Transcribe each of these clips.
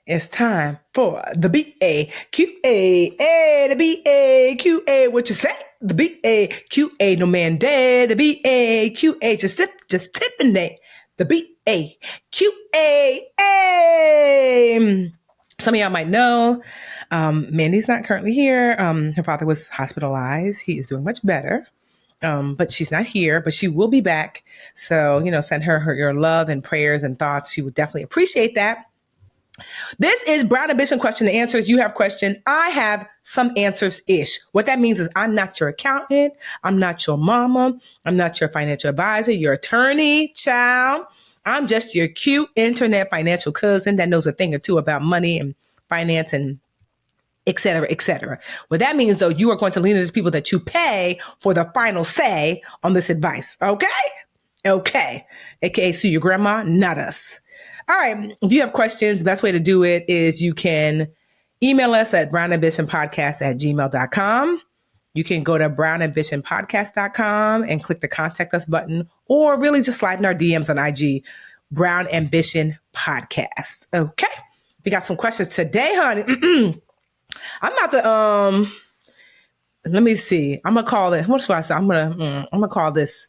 It's time for the B-A-Q-A. The B-A-Q-A. What you say? The B-A-Q-A. No man dead. The B-A-Q-A. Just Tiffany. The B-A-Q-A. Some of y'all might know, Mandy's not currently here. Her father was hospitalized. He is doing much better. But she's not here, but she will be back. So, send her your love and prayers and thoughts. She would definitely appreciate that. This is Brown Ambition Question and Answers. You have question. I have some answers-ish. What that means is I'm not your accountant. I'm not your mama. I'm not your financial advisor, your attorney, child. I'm just your cute internet financial cousin that knows a thing or two about money and finance and et cetera, et cetera. What that means, though, you are going to lean into people that you pay for the final say on this advice. Okay? Okay. AKA sue your grandma, not us. All right. If you have questions, the best way to do it is you can email us at brownambitionpodcast@gmail.com. You can go to brownambitionpodcast.com and click the contact us button, or really just slide in our DMs on IG, Brown Ambition Podcast. Okay. We got some questions today, honey. I'm about to, let me see. I'm going to call it, what's what I say? I'm going to call this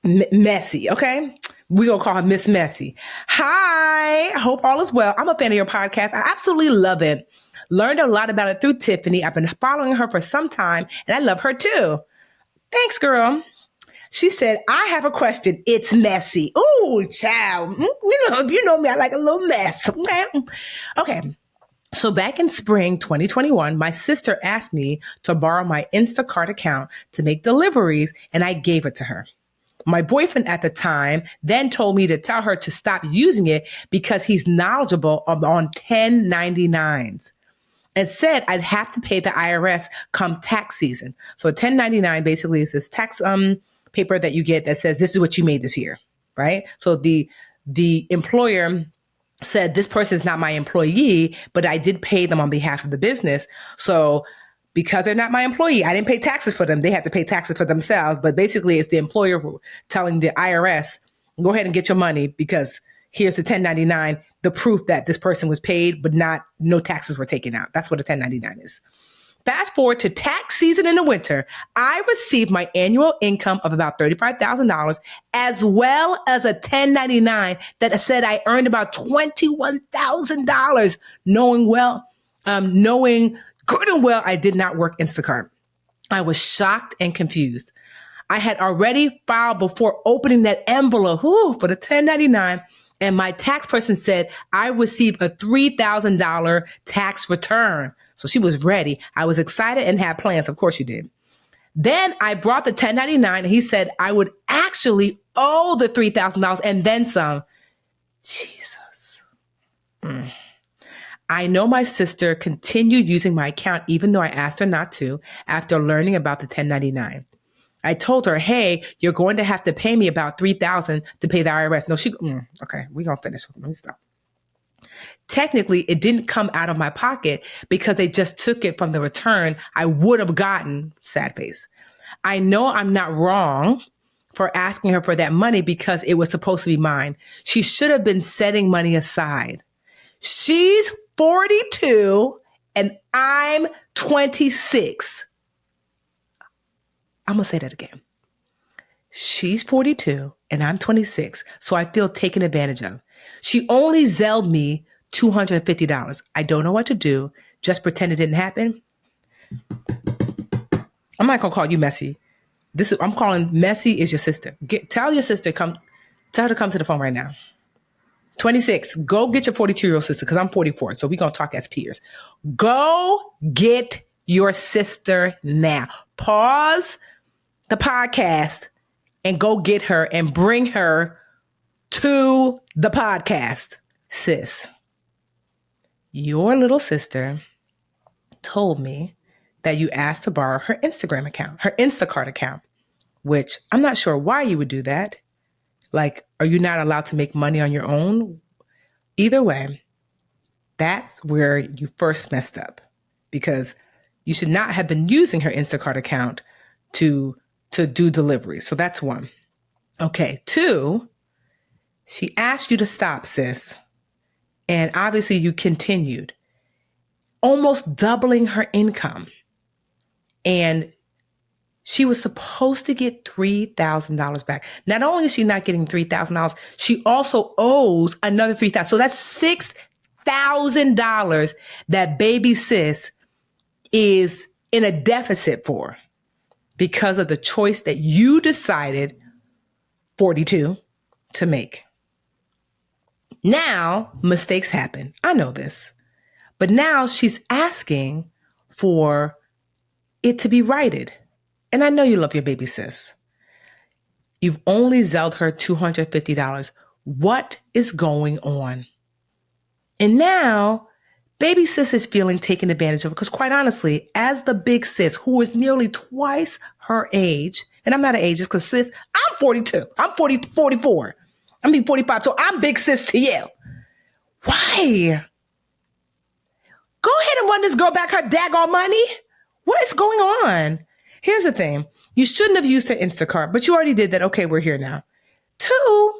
Messy. Okay. We're going to call her Miss Messy. Hi. I hope all is well. I'm a fan of your podcast. I absolutely love it. Learned a lot about it through Tiffany. I've been following her for some time and I love her too. Thanks, girl. She said, I have a question. It's messy. Ooh, child. You know me. I like a little mess. Okay. So back in spring 2021, my sister asked me to borrow my Instacart account to make deliveries, and I gave it to her. My boyfriend at the time then told me to tell her to stop using it because he's knowledgeable on 1099s and said I'd have to pay the IRS come tax season. So a 1099 basically is this tax paper that you get that says this is what you made this year, right? So the employer said this person is not my employee, but I did pay them on behalf of the business. So because they're not my employee, I didn't pay taxes for them. They have to pay taxes for themselves. But basically, it's the employer telling the IRS, go ahead and get your money because here's the 1099, the proof that this person was paid, but no taxes were taken out. That's what a 1099 is. Fast forward to tax season in the winter, I received my annual income of about $35,000, as well as a 1099 that said I earned about $21,000, knowing good and well I did not work Instacart. I was shocked and confused. I had already filed before opening that envelope for the 1099, and my tax person said I received a $3,000 tax return. So she was ready. I was excited and had plans. Of course you did. Then I brought the 1099 and he said I would actually owe the $3,000 and then some. Jesus. I know my sister continued using my account even though I asked her not to after learning about the 1099. I told her, hey, you're going to have to pay me about $3,000 to pay the IRS. No, okay, we're going to finish. Let me stop. Technically, it didn't come out of my pocket because they just took it from the return I would have gotten, sad face. I know I'm not wrong for asking her for that money because it was supposed to be mine. She should have been setting money aside. She's 42 and I'm 26. I'm going to say that again. She's 42 and I'm 26, so I feel taken advantage of. She only Zelled me $250. I don't know what to do. Just pretend it didn't happen. I'm not going to call you Messy. I'm calling Messy is your sister. Tell your sister, tell her to come to the phone right now. 26, go get your 42-year-old sister because I'm 44, so we're going to talk as peers. Go get your sister now. Pause the podcast and go get her and bring her to the podcast. Sis, your little sister told me that you asked to borrow her Instagram account, her Instacart account, which I'm not sure why you would do that. Like, are you not allowed to make money on your own? Either way, that's where you first messed up because you should not have been using her Instacart account to do deliveries. So that's one. Okay. 2, she asked you to stop, sis. And obviously you continued, almost doubling her income. And she was supposed to get $3,000 back. Not only is she not getting $3,000, she also owes another $3,000. So that's $6,000 that baby sis is in a deficit for because of the choice that you decided, 42, to make. Now, mistakes happen. I know this. But now she's asking for it to be righted. And I know you love your baby sis. You've only Zelled her $250. What is going on? And now, baby sis is feeling taken advantage of because quite honestly, as the big sis who is nearly twice her age, and I'm not an ageist because sis, I'm 42. I'm 44. I mean 45. So I'm big sis to you. Why? Go ahead and run this girl back her daggone money. What is going on? Here's the thing. You shouldn't have used her Instacart, but you already did that. Okay, we're here now. 2,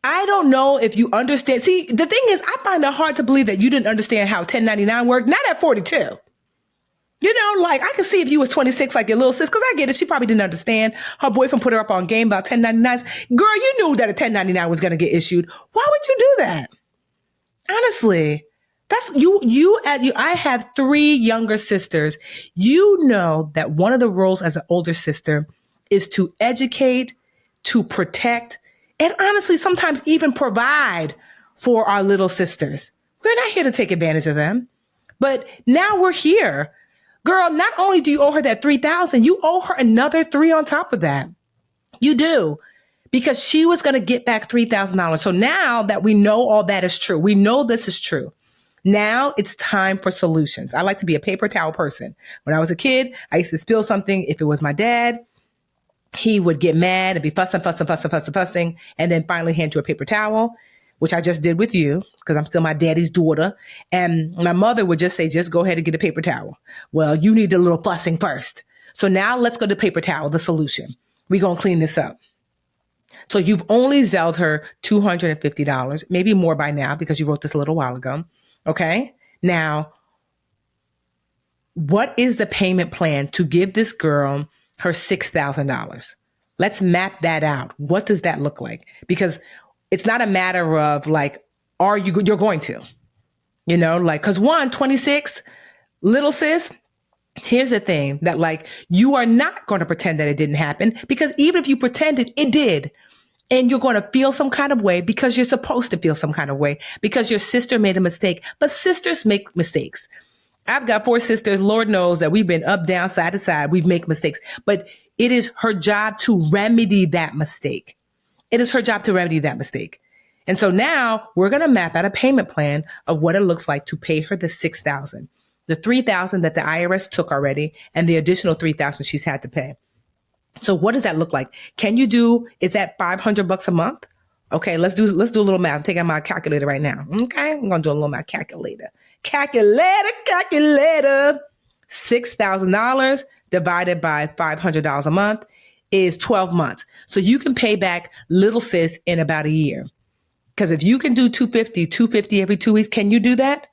I don't know if you understand. See, the thing is, I find it hard to believe that you didn't understand how 1099 worked. Not at 42. I can see if you was 26, like your little sis, because I get it. She probably didn't understand. Her boyfriend put her up on game about 1099s. Girl, you knew that a 1099 was going to get issued. Why would you do that? Honestly, that's you. I have 3 younger sisters. You know that one of the roles as an older sister is to educate, to protect, and honestly, sometimes even provide for our little sisters. We're not here to take advantage of them. But now we're here. Girl, not only do you owe her that $3,000, you owe her another $3 on top of that. You do. Because she was going to get back $3,000. So now that we know all that is true, we know this is true. Now it's time for solutions. I like to be a paper towel person. When I was a kid, I used to spill something. If it was my dad, he would get mad and be fussing, and then finally hand you a paper towel, which I just did with you because I'm still my daddy's daughter. And my mother would just say, just go ahead and get a paper towel. Well, you need a little fussing first. So now let's go to paper towel, the solution. We're going to clean this up. So you've only Zelled her $250, maybe more by now because you wrote this a little while ago. Okay. Now, what is the payment plan to give this girl her $6,000? Let's map that out. What does that look like? Because it's not a matter of you're going to, cause 26, little sis, here's the thing that you are not going to pretend that it didn't happen because even if you pretended, it did. And you're going to feel some kind of way because you're supposed to feel some kind of way because your sister made a mistake. But sisters make mistakes. I've got 4 sisters. Lord knows that we've been up, down, side to side. We make mistakes. But it is her job to remedy that mistake. It is her job to remedy that mistake. And so now we're going to map out a payment plan of what it looks like to pay her the $6,000, the $3,000 that the IRS took already, and the additional $3,000 she's had to pay. So what does that look like? Is that $500 a month? Okay, let's do a little math. I'm taking my calculator right now. Okay, I'm going to do a little math calculator. Calculator. $6,000 divided by $500 a month is 12 months. So you can pay back little sis in about a year. Because if you can do $250 every 2 weeks, can you do that?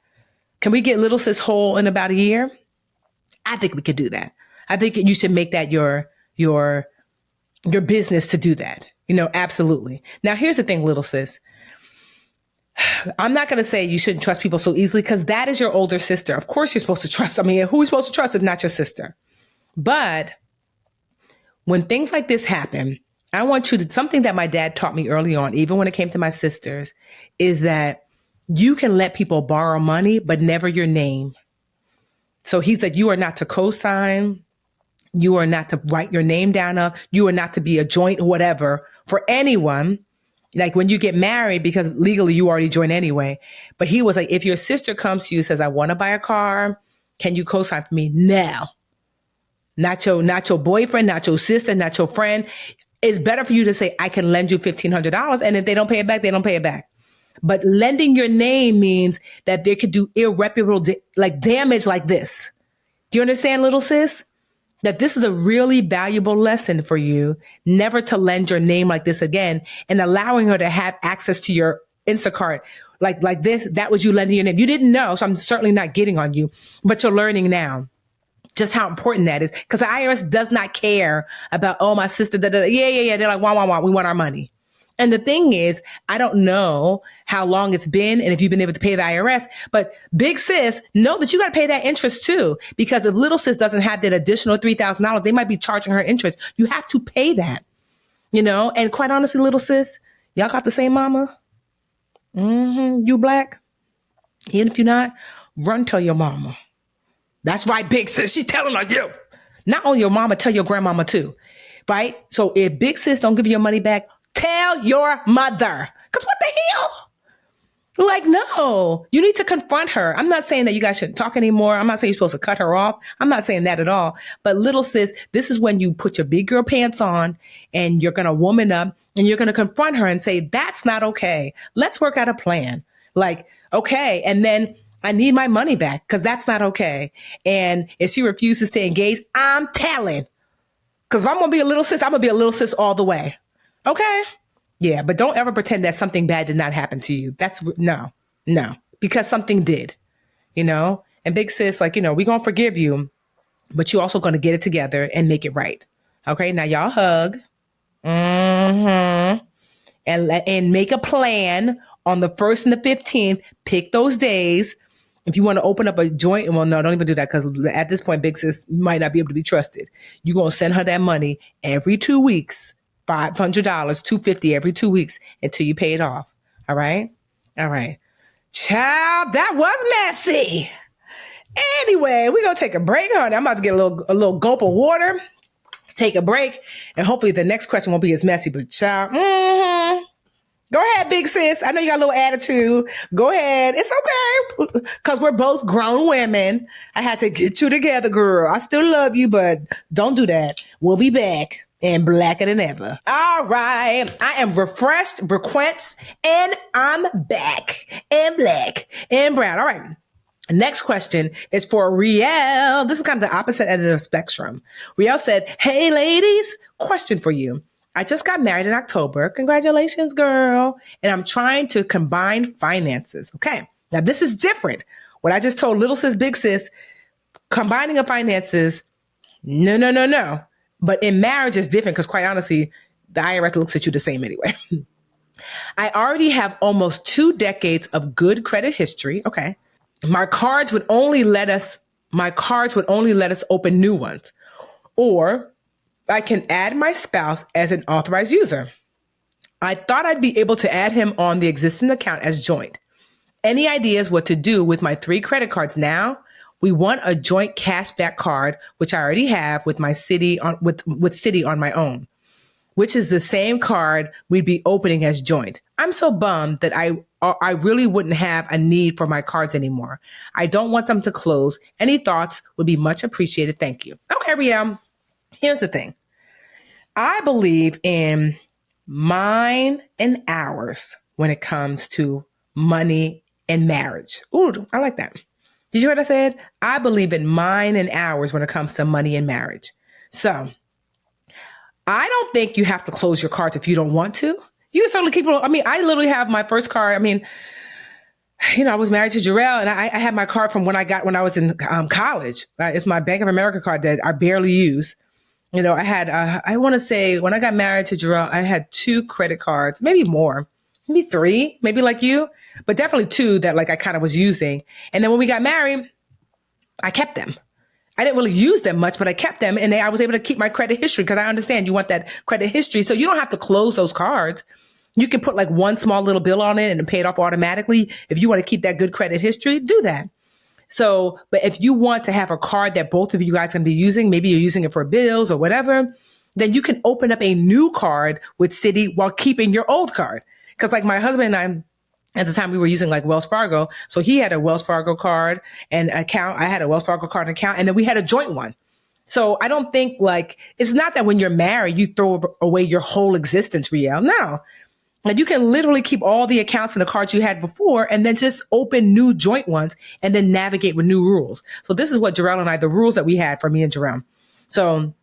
Can we get little sis whole in about a year? I think we could do that. I think you should make that your business to do that. Absolutely. Now, here's the thing, little sis. I'm not going to say you shouldn't trust people so easily because that is your older sister. Of course you're supposed to trust. I mean, who are you supposed to trust if not your sister? But when things like this happen, I want you to, something that my dad taught me early on, even when it came to my sisters, is that you can let people borrow money, but never your name. So he said, you are not to co-sign. You are not to write your name down of. You are not to be a joint whatever for anyone. Like when you get married, because legally you already joined anyway. But he was like, if your sister comes to you and says, I want to buy a car, can you co-sign for me? No. Not your boyfriend, not your sister, not your friend. It's better for you to say, I can lend you $1,500. And if they don't pay it back, they don't pay it back. But lending your name means that they could do irreparable damage like this. Do you understand, little sis? that this is a really valuable lesson for you, never to lend your name like this again, and allowing her to have access to your Instacart like this. That was you lending your name. You didn't know, so I'm certainly not getting on you, but you're learning now just how important that is, because the IRS does not care about, oh, my sister, da, da, da. Yeah. They're like, wah, we want our money. And the thing is, I don't know how long it's been and if you've been able to pay the IRS, but big sis, know that you got to pay that interest too, because if little sis doesn't have that additional $3,000, they might be charging her interest. You have to pay that, and quite honestly, little sis, y'all got the same mama. You black. Even if you're not, run tell your mama. That's right, big sis. She's telling on you. Not only your mama, tell your grandmama too. Right? So if big sis don't give you your money back, tell your mother. Because what the hell? Like, no, you need to confront her. I'm not saying that you guys shouldn't talk anymore. I'm not saying you're supposed to cut her off. I'm not saying that at all. But little sis, this is when you put your big girl pants on and you're going to woman up and you're going to confront her and say, that's not okay. Let's work out a plan. Like, okay. And then I need my money back because that's not okay. And if she refuses to engage, I'm telling. Because if I'm going to be a little sis, I'm going to be a little sis all the way. Okay? Yeah, but don't ever pretend that something bad did not happen to you. That's no, because something did, And big sis, like, we're going to forgive you, but you're also going to get it together and make it right. Okay, now y'all hug. And make a plan on the 1st and the 15th. Pick those days. If you want to open up a joint, well, no, don't even do that, because at this point, big sis might not be able to be trusted. You're going to send her that money every 2 weeks. $500, $250 every 2 weeks until you pay it off. All right? Child, that was messy. Anyway, we're going to take a break, honey. I'm about to get a little gulp of water, take a break, and hopefully the next question won't be as messy, but child, go ahead, big sis. I know you got a little attitude. Go ahead. It's okay, because we're both grown women. I had to get you together, girl. I still love you, but don't do that. We'll be back. And blacker than ever. All right. I am refreshed, requenced, and I'm back. And black and brown. All right. Next question is for Riel. This is kind of the opposite end of the spectrum. Riel said, hey, ladies, question for you. I just got married in October. Congratulations, girl. And I'm trying to combine finances. Okay. Now, this is different. What I just told little sis, big sis, combining of finances, no. But in marriage, it's different because, quite honestly, the IRS looks at you the same anyway. I already have almost 2 decades of good credit history. Okay. My cards would only let us open new ones. Or I can add my spouse as an authorized user. I thought I'd be able to add him on the existing account as joint. Any ideas what to do with my 3 credit cards now? We want a joint cashback card, which I already have with my Citi with Citi on my own, which is the same card we'd be opening as joint. I'm so bummed that I really wouldn't have a need for my cards anymore. I don't want them to close. Any thoughts would be much appreciated. Thank you. Okay, Riel. Here's the thing. I believe in mine and ours when it comes to money and marriage. Ooh, I like that. Did you hear what I said? I believe in mine and ours when it comes to money and marriage. So I don't think you have to close your cards if you don't want to. You can certainly keep it. I literally have my first card. I was married to Jarrell, and I had my card from when I was in college. It's my Bank of America card that I barely use. I had, I want to say when I got married to Jarrell, I had 2 credit cards, maybe more, maybe 3, maybe like you. But definitely 2 that I kind of was using. And then when we got married, I kept them. I didn't really use them much, but I kept them. And I was able to keep my credit history because I understand you want that credit history. So you don't have to close those cards. You can put one small little bill on it and pay it off automatically. If you want to keep that good credit history, do that. So, but if you want to have a card that both of you guys can be using, maybe you're using it for bills or whatever, then you can open up a new card with Citi while keeping your old card. Because my husband and I, at the time we were using Wells Fargo. So he had a Wells Fargo card and account. I had a Wells Fargo card and account. And then we had a joint one. So I don't think it's not that when you're married, you throw away your whole existence, Riel. No. You can literally keep all the accounts and the cards you had before and then just open new joint ones and then navigate with new rules. So this is what Jarrell and I, the rules that we had for me and Jarrell. So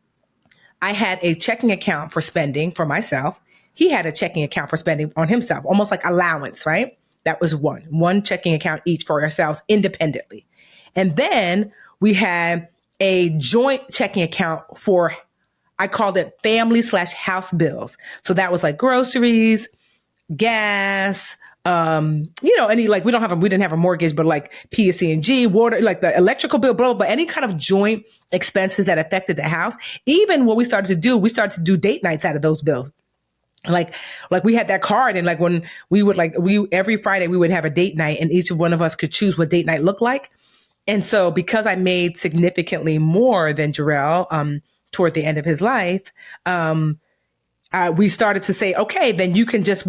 I had a checking account for spending for myself. He had a checking account for spending on himself, almost like allowance, right? That was one checking account each for ourselves independently. And then we had a joint checking account for, I called it family/house bills. So that was like groceries, gas, any, like, we didn't have a mortgage, but like PSC&G, water, like the electrical bill, blah, blah, blah, any kind of joint expenses that affected the house. Even what we started to do date nights out of those bills. Like we had that card, and like when every Friday we would have a date night, and each one of us could choose what date night looked like. And so because I made significantly more than Jarrell, toward the end of his life, we started to say, okay, then we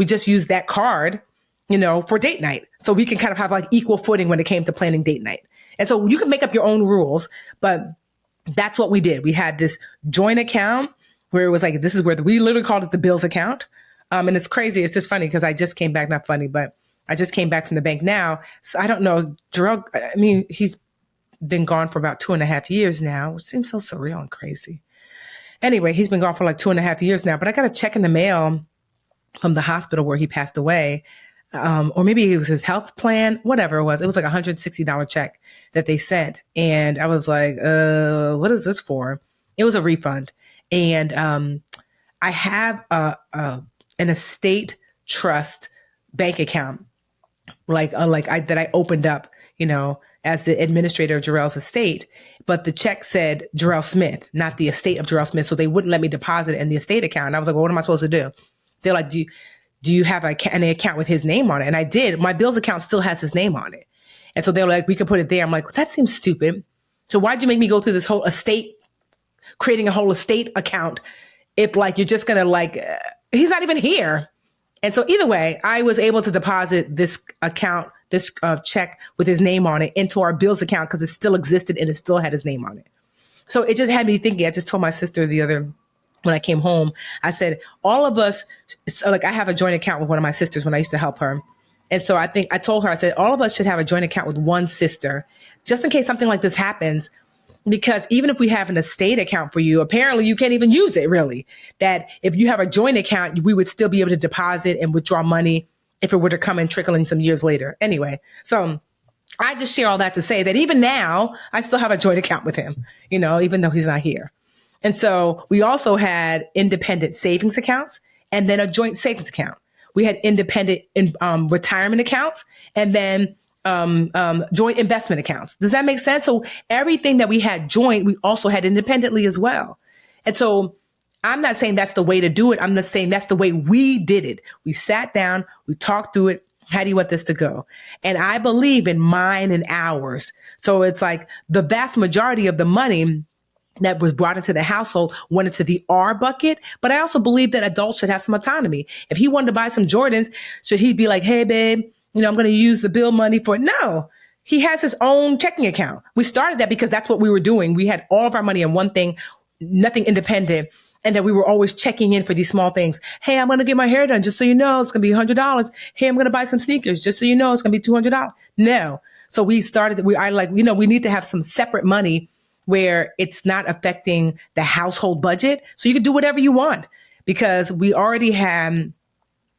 just use that card, for date night. So we can kind of have like equal footing when it came to planning date night. And so you can make up your own rules, but that's what we did. We had this joint account where it was like, this is where we literally called it the bills account. And it's crazy. It's just funny because I just came back, not funny, but I just came back from the bank now. So I don't know, Jarrell, I mean, he's been gone for about 2.5 years now, which seems so surreal and crazy. Anyway, he's been gone for like 2.5 years now, but I got a check in the mail from the hospital where he passed away. Or maybe it was his health plan, whatever it was. It was like a $160 check that they sent. And I was like, what is this for? It was a refund. And I have an estate trust bank account, that I opened up, as the administrator of Jarrell's estate. But the check said Jarrell Smith, not the estate of Jarrell Smith. So they wouldn't let me deposit it in the estate account. And I was like, well, what am I supposed to do? They're like, do you have an account with his name on it? And I did. My bills account still has his name on it. And so they were like, we could put it there. I'm like, well, that seems stupid. So why'd you make me go through this whole estate, creating a whole estate account if like you're just going to he's not even here. And so either way, I was able to deposit this account, this check with his name on it into our bills account because it still existed and it still had his name on it. So it just had me thinking. I just told my sister when I came home, I said, all of us, I have a joint account with one of my sisters when I used to help her. And so I told her, I said, all of us should have a joint account with one sister, just in case something like this happens. Because even if we have an estate account for you, apparently you can't even use it really. That if you have a joint account, we would still be able to deposit and withdraw money if it were to come in trickling some years later. Anyway, so I just share all that to say that even now, I still have a joint account with him, even though he's not here. And so we also had independent savings accounts and then a joint savings account. We had independent retirement accounts and then joint investment accounts. Does that make sense? So everything that we had joint, we also had independently as well. And so I'm not saying that's the way to do it. I'm just saying that's the way we did it. We sat down, we talked through it. How do you want this to go? And I believe in mine and ours. So it's like the vast majority of the money that was brought into the household went into the R bucket. But I also believe that adults should have some autonomy. If he wanted to buy some Jordans, should he be like, hey, babe, I'm going to use the bill money for it? No, he has his own checking account. We started that because that's what we were doing. We had all of our money in one thing, nothing independent. And then we were always checking in for these small things. Hey, I'm going to get my hair done. Just so you know, it's going to be $100. Hey, I'm going to buy some sneakers. Just so you know, it's going to be $200. No. So we started, we need to have some separate money where it's not affecting the household budget. So you can do whatever you want because we already had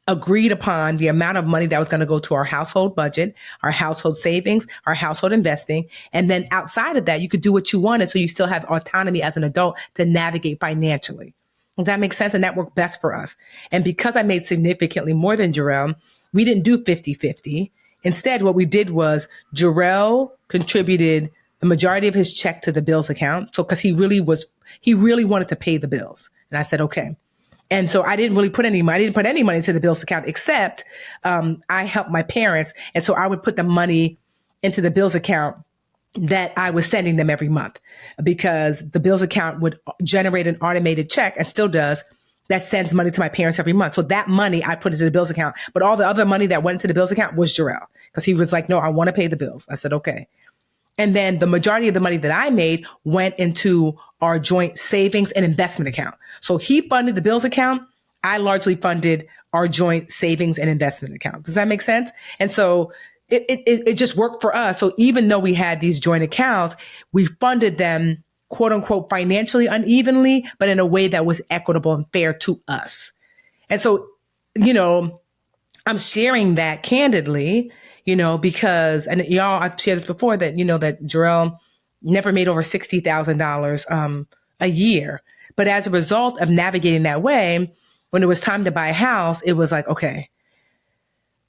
agreed upon the amount of money that was going to go to our household budget, our household savings, our household investing. And then outside of that, you could do what you wanted. So you still have autonomy as an adult to navigate financially. Does that make sense? And that worked best for us. And because I made significantly more than Jarrell, we didn't do 50-50. Instead, what we did was Jarrell contributed the majority of his check to the bills account. So, cause he really wanted to pay the bills. And I said, okay. And so I didn't put any money into the bills account, except, I helped my parents. And so I would put the money into the bills account that I was sending them every month because the bills account would generate an automated check and still does that sends money to my parents every month. So that money I put into the bills account, but all the other money that went into the bills account was Jarrell because he was like, no, I want to pay the bills. I said, okay. And then the majority of the money that I made went into our joint savings and investment account. So he funded the bills account. I largely funded our joint savings and investment account. Does that make sense? And so it just worked for us. So even though we had these joint accounts, we funded them quote unquote financially unevenly, but in a way that was equitable and fair to us. And so, you know, I'm sharing that candidly, you know, because, and y'all, I've shared this before that, you know, that Jarrell never made over $60,000 a year. But as a result of navigating that way, when it was time to buy a house, it was like, okay,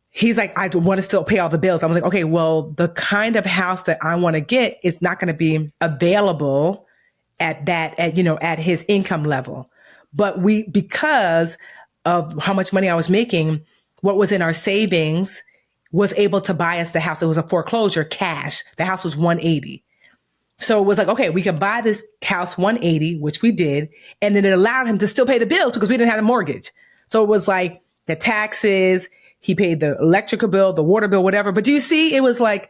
he's like, I want to still pay all the bills. I was like, okay, well, the kind of house that I want to get is not going to be available at his income level. But because of how much money I was making, what was in our savings was able to buy us the house. It was a foreclosure cash. The house was 180. So it was like, okay, we could buy this house 180, which we did. And then it allowed him to still pay the bills because we didn't have a mortgage. So it was like the taxes, he paid the electrical bill, the water bill, whatever. But do you see, it was like,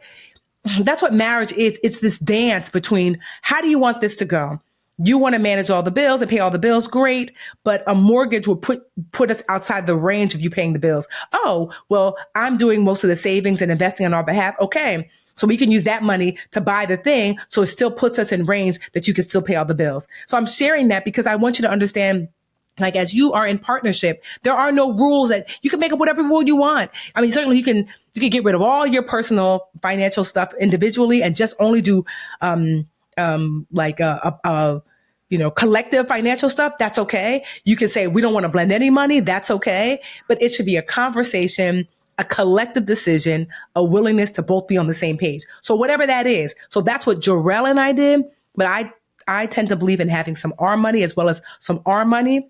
that's what marriage is. It's this dance between how do you want this to go? You want to manage all the bills and pay all the bills, great. But a mortgage will put us outside the range of you paying the bills. Oh, well, I'm doing most of the savings and investing on our behalf. Okay. So we can use that money to buy the thing. So it still puts us in range that you can still pay all the bills. So I'm sharing that because I want you to understand, like, as you are in partnership, there are no rules that you can make up whatever rule you want. I mean, certainly you can get rid of all your personal financial stuff individually and just only do, collective financial stuff. That's okay. You can say, we don't want to blend any money. That's okay. But it should be a conversation, a collective decision, a willingness to both be on the same page. So whatever that is. So that's what Jarrell and I did. But I tend to believe in having some our money as well as some our money.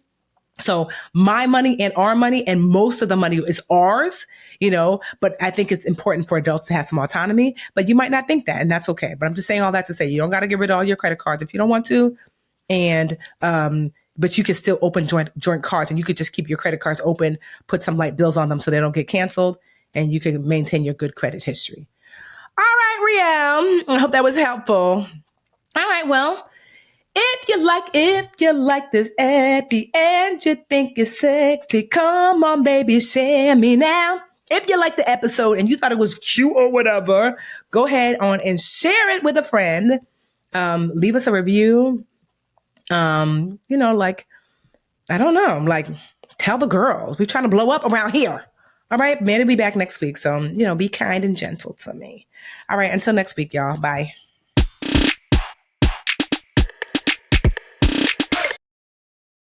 So my money and our money, and most of the money is ours, you know, but I think it's important for adults to have some autonomy, but you might not think that, and that's okay. But I'm just saying all that to say, you don't got to get rid of all your credit cards if you don't want to. And, but you can still open joint cards, and you could just keep your credit cards open, put some light bills on them so they don't get canceled, and you can maintain your good credit history. All right, Riel, I hope that was helpful. All right, well, if you like this Epi and you think it's sexy, come on, baby, share me now. If you like the episode and you thought it was cute or whatever, go ahead on and share it with a friend. Leave us a review. I don't know, like, tell the girls. We're trying to blow up around here. All right, man, will be back next week. So, be kind and gentle to me. All right, until next week, y'all. Bye.